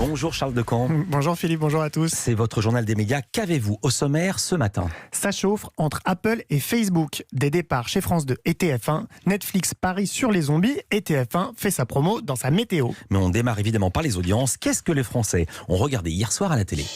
Bonjour Charles Decamp. Bonjour Philippe, bonjour à tous. C'est votre journal des médias. Qu'avez-vous au sommaire ce matin? Ça chauffe entre Apple et Facebook. Des départs chez France 2 et TF1. Netflix parie sur les zombies et TF1 fait sa promo dans sa météo. Mais on démarre évidemment par les audiences. Qu'est-ce que les Français ont regardé hier soir à la télé?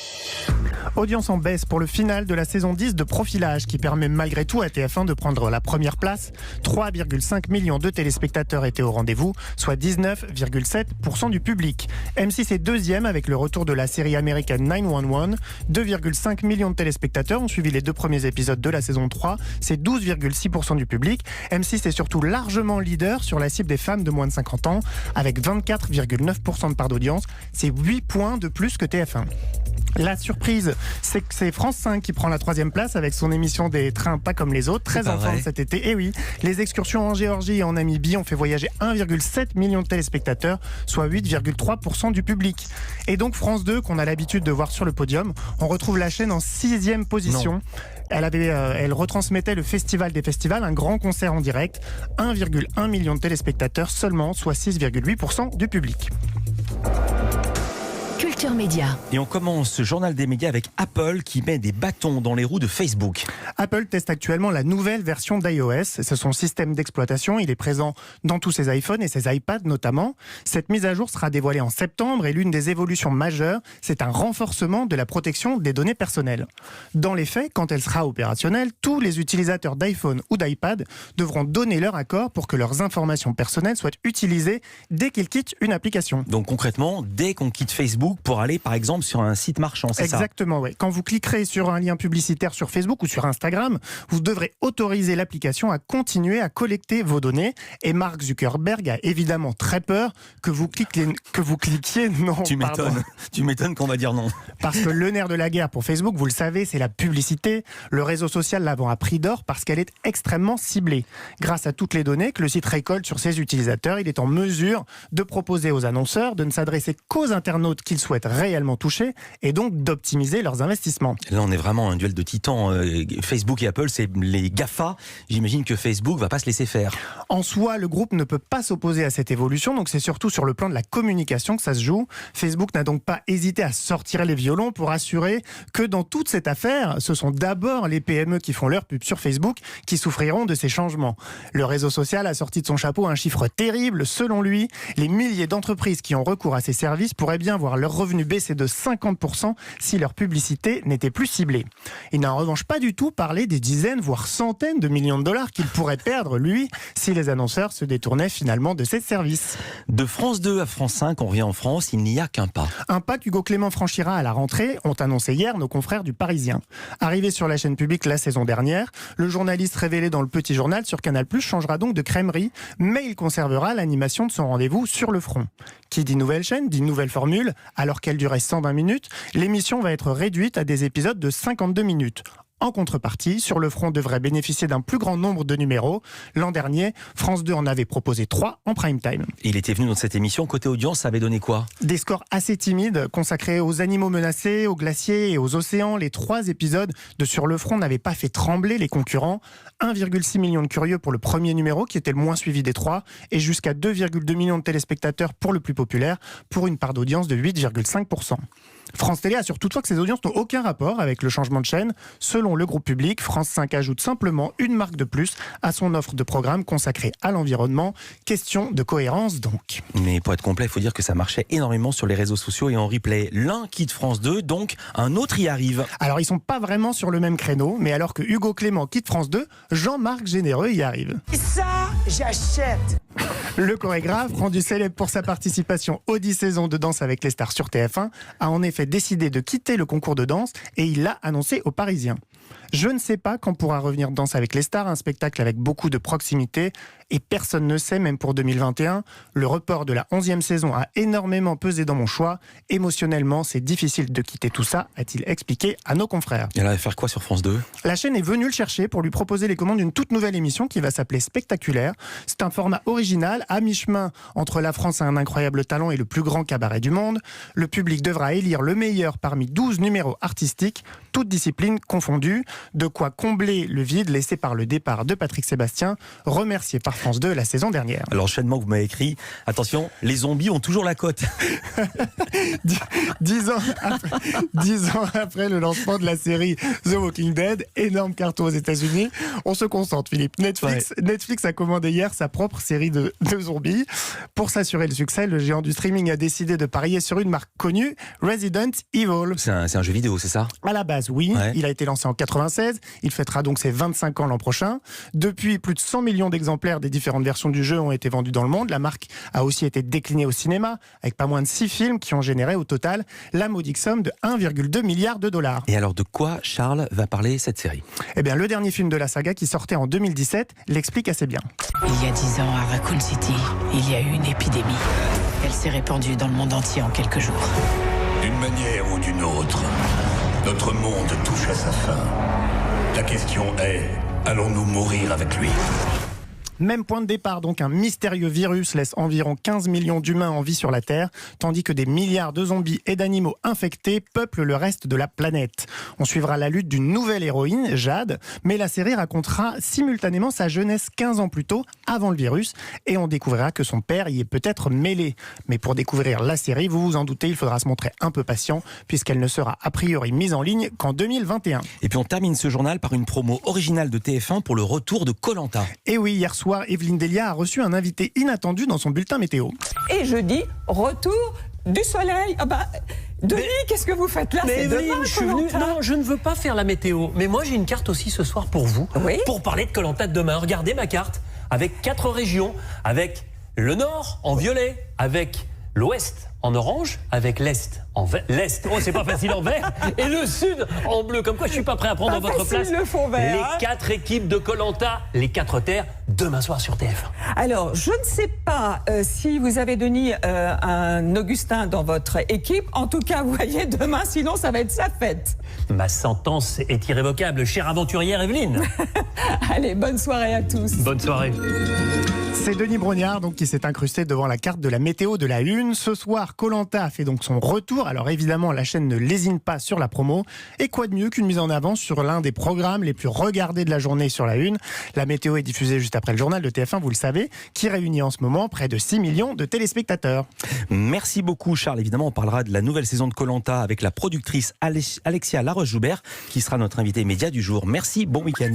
Audience en baisse pour le final de la saison 10 de Profilage qui permet malgré tout à TF1 de prendre la première place. 3,5 millions de téléspectateurs étaient au rendez-vous, soit 19,7% du public. M6 est deuxième avec le retour de la série américaine 911. 2,5 millions de téléspectateurs ont suivi les deux premiers épisodes de la saison 3. C'est 12,6% du public. M6 est surtout largement leader sur la cible des femmes de moins de 50 ans avec 24,9% de part d'audience. C'est 8 points de plus que TF1. La surprise, c'est que c'est France 5 qui prend la troisième place avec son émission des trains pas comme les autres, très en forme cet été. Et oui, les excursions en Géorgie et en Namibie ont fait voyager 1,7 million de téléspectateurs, soit 8,3% du public. Et donc France 2, qu'on a l'habitude de voir sur le podium, on retrouve la chaîne en 6e position. Elle retransmettait le Festival des festivals, un grand concert en direct. 1,1 million de téléspectateurs seulement, soit 6,8% du public. Culture Média. Et on commence ce journal des médias avec Apple qui met des bâtons dans les roues de Facebook. Apple teste actuellement la nouvelle version d'iOS. C'est son système d'exploitation. Il est présent dans tous ses iPhones et ses iPads notamment. Cette mise à jour sera dévoilée en septembre et l'une des évolutions majeures, c'est un renforcement de la protection des données personnelles. Dans les faits, quand elle sera opérationnelle, tous les utilisateurs d'iPhone ou d'iPad devront donner leur accord pour que leurs informations personnelles soient utilisées dès qu'ils quittent une application. Donc concrètement, dès qu'on quitte Facebook pour aller par exemple sur un site marchand, c'est ça? Exactement, oui. Quand vous cliquerez sur un lien publicitaire sur Facebook ou sur Instagram, vous devrez autoriser l'application à continuer à collecter vos données. Et Mark Zuckerberg a évidemment très peur que vous cliquiez non. Tu m'étonnes qu'on va dire non. Parce que le nerf de la guerre pour Facebook, vous le savez, c'est la publicité. Le réseau social la vend à prix d'or parce qu'elle est extrêmement ciblée. Grâce à toutes les données que le site récolte sur ses utilisateurs, il est en mesure de proposer aux annonceurs de ne s'adresser qu'aux internautes qu'ils souhaitent réellement toucher et donc d'optimiser leurs investissements. Là, on est vraiment un duel de titans. Facebook et Apple, c'est les GAFA. J'imagine que Facebook va pas se laisser faire. En soi, le groupe ne peut pas s'opposer à cette évolution, donc c'est surtout sur le plan de la communication que ça se joue. Facebook n'a donc pas hésité à sortir les violons pour assurer que dans toute cette affaire, ce sont d'abord les PME qui font leur pub sur Facebook qui souffriront de ces changements. Le réseau social a sorti de son chapeau un chiffre terrible. Selon lui, les milliers d'entreprises qui ont recours à ces services pourraient bien voir leurs revenus baisser de 50% si leur publicité n'était plus ciblée. Il n'a en revanche pas du tout parlé des dizaines, voire centaines de millions de dollars qu'il pourrait perdre, lui, si les annonceurs se détournaient finalement de ces services. De France 2 à France 5, on revient en France, il n'y a qu'un pas. Un pas qu'Hugo Clément franchira à la rentrée, ont annoncé hier nos confrères du Parisien. Arrivé sur la chaîne publique la saison dernière, le journaliste révélé dans le Petit Journal sur Canal+ changera donc de crèmerie, mais il conservera l'animation de son rendez-vous sur le front. Qui dit nouvelle chaîne, dit nouvelle formule, alors qu'elle durait 120 minutes, l'émission va être réduite à des épisodes de 52 minutes. En contrepartie, Sur le front devrait bénéficier d'un plus grand nombre de numéros. L'an dernier, France 2 en avait proposé 3 en prime time. Il était venu dans cette émission, côté audience, ça avait donné quoi? Des scores assez timides, consacrés aux animaux menacés, aux glaciers et aux océans. Les 3 épisodes de Sur le front n'avaient pas fait trembler les concurrents. 1,6 million de curieux pour le premier numéro, qui était le moins suivi des 3, et jusqu'à 2,2 millions de téléspectateurs pour le plus populaire, pour une part d'audience de 8,5%. France Télé assure toutefois que ces audiences n'ont aucun rapport avec le changement de chaîne. Selon le groupe public, France 5 ajoute simplement une marque de plus à son offre de programme consacrée à l'environnement. Question de cohérence donc. Mais pour être complet, il faut dire que ça marchait énormément sur les réseaux sociaux et en replay. L'un quitte France 2, donc un autre y arrive. Alors ils sont pas vraiment sur le même créneau, mais alors que Hugo Clément quitte France 2, Jean-Marc Généreux y arrive. Et ça, j'achète. Le chorégraphe, rendu célèbre pour sa participation aux 10 saisons de Danse avec les stars sur TF1, a en effet décidé de quitter le concours de danse et il l'a annoncé aux Parisiens. Je ne sais pas quand pourra revenir Danse avec les stars, un spectacle avec beaucoup de proximité, et personne ne sait, même pour 2021. Le report de la 11e saison a énormément pesé dans mon choix. Émotionnellement, c'est difficile de quitter tout ça, a-t-il expliqué à nos confrères. Et elle va faire quoi sur France 2? La chaîne est venue le chercher pour lui proposer les commandes d'une toute nouvelle émission qui va s'appeler Spectaculaire. C'est un format original, à mi-chemin entre La France a un incroyable talent et le plus grand cabaret du monde. Le public devra élire le meilleur parmi 12 numéros artistiques. toutes disciplines confondues. De quoi combler le vide laissé par le départ de Patrick Sébastien, remercié par France 2 la saison dernière. Alors, l'enchaînement que vous m'avez écrit, attention, les zombies ont toujours la cote. 10 ans après le lancement de la série The Walking Dead, énorme carton aux États-Unis. On se concentre, Philippe. Netflix a commandé hier sa propre série de zombies. Pour s'assurer le succès, le géant du streaming a décidé de parier sur une marque connue, Resident Evil. C'est un jeu vidéo, c'est ça? À la base, oui. Ouais. Il a été lancé en 96. Il fêtera donc ses 25 ans l'an prochain. Depuis, plus de 100 millions d'exemplaires des différentes versions du jeu ont été vendus dans le monde. La marque a aussi été déclinée au cinéma, avec pas moins de 6 films qui ont généré au total la modique somme de 1,2 milliard de dollars. Et alors, de quoi Charles va parler cette série? Eh bien, le dernier film de la saga qui sortait en 2017 l'explique assez bien. Il y a 10 ans, à Raccoon City, il y a eu une épidémie. Elle s'est répandue dans le monde entier en quelques jours. D'une manière ou d'une autre, notre monde touche à sa fin. La question est, allons-nous mourir avec lui ? Même point de départ, donc un mystérieux virus laisse environ 15 millions d'humains en vie sur la Terre, tandis que des milliards de zombies et d'animaux infectés peuplent le reste de la planète. On suivra la lutte d'une nouvelle héroïne, Jade, mais la série racontera simultanément sa jeunesse 15 ans plus tôt, avant le virus, et on découvrira que son père y est peut-être mêlé. Mais pour découvrir la série, vous vous en doutez, il faudra se montrer un peu patient, puisqu'elle ne sera a priori mise en ligne qu'en 2021. Et puis on termine ce journal par une promo originale de TF1 pour le retour de Koh-Lanta. Et oui, hier soir, Evelyne Delia a reçu un invité inattendu dans son bulletin météo. Et jeudi, retour du soleil. Ah bah, Denis, qu'est-ce que vous faites là? Mais C'est Evelyne, demain, je suis venu. Koh-Lanta. Non, je ne veux pas faire la météo. Mais moi, j'ai une carte aussi ce soir pour vous. Oui. Pour parler de Koh-Lanta de demain. Regardez ma carte avec 4 régions, avec le nord en violet, avec l'ouest en orange, avec l'est en vert. L'est, oh c'est pas facile en vert, et le sud en bleu. Comme quoi, je suis pas prêt à prendre Pas votre facile, place. le fond vert, hein. Les 4 équipes de Koh-Lanta, les 4 terres, demain soir sur TF1. Alors, je ne sais pas si vous avez, Denis, un Augustin dans votre équipe. En tout cas, vous voyez, demain, sinon, ça va être sa fête. Ma sentence est irrévocable, chère aventurière Evelyne. Allez, bonne soirée à tous. Bonne soirée. C'est Denis Brognard donc, qui s'est incrusté devant la carte de la météo de la Une. Ce soir, Koh-Lanta a fait donc son retour. Alors évidemment, la chaîne ne lésine pas sur la promo. Et quoi de mieux qu'une mise en avant sur l'un des programmes les plus regardés de la journée sur la Une. La météo est diffusée juste après le journal de TF1, vous le savez, qui réunit en ce moment près de 6 millions de téléspectateurs. Merci beaucoup Charles. Évidemment, on parlera de la nouvelle saison de Koh-Lanta avec la productrice Alexia Laroche-Joubert qui sera notre invitée média du jour. Merci, bon week-end.